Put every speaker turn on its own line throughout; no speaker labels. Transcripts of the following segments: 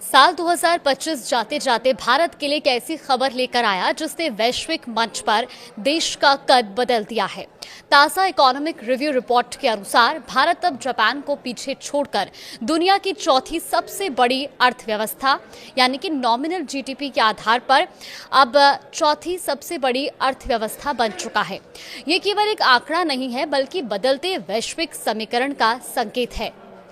साल 2025 जाते जाते भारत के लिए एक ऐसी खबर लेकर आया जिसने वैश्विक मंच पर देश का कद बदल दिया है। ताज़ा इकोनॉमिक रिव्यू रिपोर्ट के अनुसार भारत अब जापान को पीछे छोड़कर दुनिया की चौथी सबसे बड़ी अर्थव्यवस्था यानी कि नॉमिनल जीडीपी के आधार पर अब चौथी सबसे बड़ी अर्थव्यवस्था बन चुका है। ये केवल एक आंकड़ा नहीं है बल्कि बदलते वैश्विक समीकरण का संकेत है।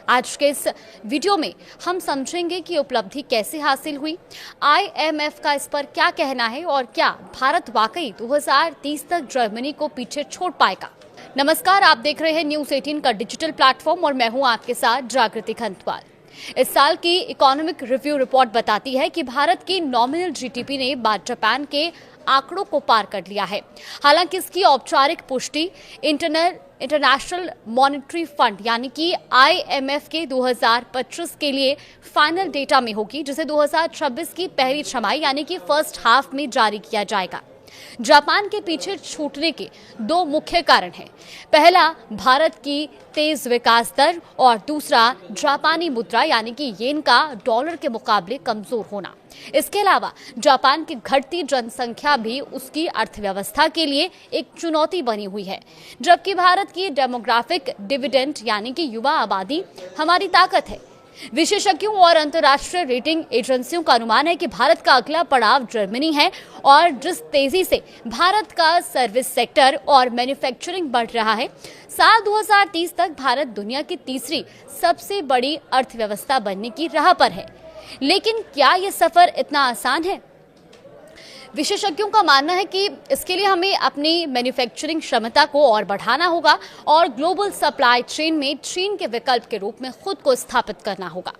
आज के इस वीडियो में हम समझेंगे कि उपलब्धि कैसे हासिल हुई, आईएमएफ का इस पर क्या कहना है और क्या भारत वाकई 2030 तक जर्मनी को पीछे छोड़ पाएगा। नमस्कार, आप देख रहे हैं न्यूज़ 18 का डिजिटल प्लेटफॉर्म और मैं हूं आपके साथ जागृति खंतवाल। इस साल की इकोनॉमिक रिव्यू रिपोर्ट बताती है कि भारत की नॉमिनल जीडीपी ने जापान के आंकड़ों को पार कर लिया है। हालांकि इसकी औपचारिक पुष्टि इंटरनेशनल मॉनेटरी फंड यानी कि आईएमएफ के 2025 के लिए फाइनल डेटा में होगी, जिसे 2026 की पहली छमाही यानी कि फर्स्ट हाफ में जारी किया जाएगा। जापान के पीछे छूटने के दो मुख्य कारण हैं। पहला, भारत की तेज विकास दर और दूसरा जापानी मुद्रा यानी कि येन का डॉलर के मुकाबले कमजोर होना। इसके अलावा जापान की घटती जनसंख्या भी उसकी अर्थव्यवस्था के लिए एक चुनौती बनी हुई है, जबकि भारत की डेमोग्राफिक डिविडेंड यानी कि युवा आबादी हमारी ताकत है। विशेषज्ञों और अंतर्राष्ट्रीय रेटिंग एजेंसियों का अनुमान है कि भारत का अगला पड़ाव जर्मनी है और जिस तेजी से भारत का सर्विस सेक्टर और मैन्युफैक्चरिंग बढ़ रहा है, साल 2030 तक भारत दुनिया की तीसरी सबसे बड़ी अर्थव्यवस्था बनने की राह पर है। लेकिन क्या यह सफर इतना आसान है? विशेषज्ञों का मानना है कि इसके लिए हमें अपनी मैन्युफैक्चरिंग क्षमता को और बढ़ाना होगा और ग्लोबल सप्लाई चेन में चीन के विकल्प के रूप में खुद को स्थापित करना होगा।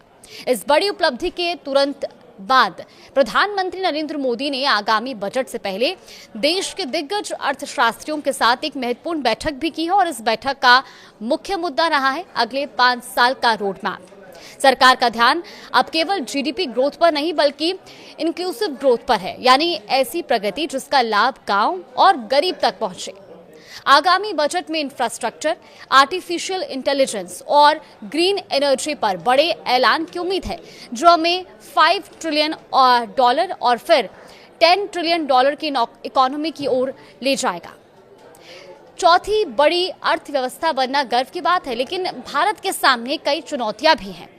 इस बड़ी उपलब्धि के तुरंत बाद प्रधानमंत्री नरेंद्र मोदी ने आगामी बजट से पहले देश के दिग्गज अर्थशास्त्रियों के साथ एक महत्वपूर्ण बैठक भी की है और इस बैठक का मुख्य मुद्दा रहा है अगले 5 साल का रोड मैप। सरकार का ध्यान अब केवल जीडीपी ग्रोथ पर नहीं बल्कि इंक्लूसिव ग्रोथ पर है, यानी ऐसी प्रगति जिसका लाभ गांव और गरीब तक पहुंचे। आगामी बजट में इंफ्रास्ट्रक्चर, आर्टिफिशियल इंटेलिजेंस और ग्रीन एनर्जी पर बड़े ऐलान की उम्मीद है, जो हमें $5 ट्रिलियन और फिर $10 ट्रिलियन की इकोनॉमी की ओर ले जाएगा। चौथी बड़ी अर्थव्यवस्था बनना गर्व की बात है, लेकिन भारत के सामने कई चुनौतियां भी हैं।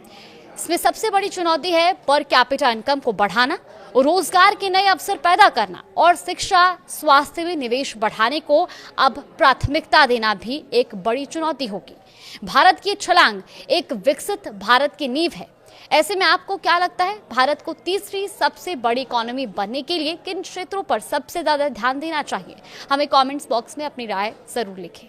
इसमें सबसे बड़ी चुनौती है पर कैपिटा इनकम को बढ़ाना, रोजगार के नए अवसर पैदा करना और शिक्षा स्वास्थ्य में निवेश बढ़ाने को अब प्राथमिकता देना भी एक बड़ी चुनौती होगी। भारत की छलांग एक विकसित भारत की नींव है। ऐसे में आपको क्या लगता है, भारत को तीसरी सबसे बड़ी इकोनॉमी बनने के लिए किन क्षेत्रों पर सबसे ज्यादा ध्यान देना चाहिए? हमें कमेंट्स बॉक्स में अपनी राय जरूर लिखें।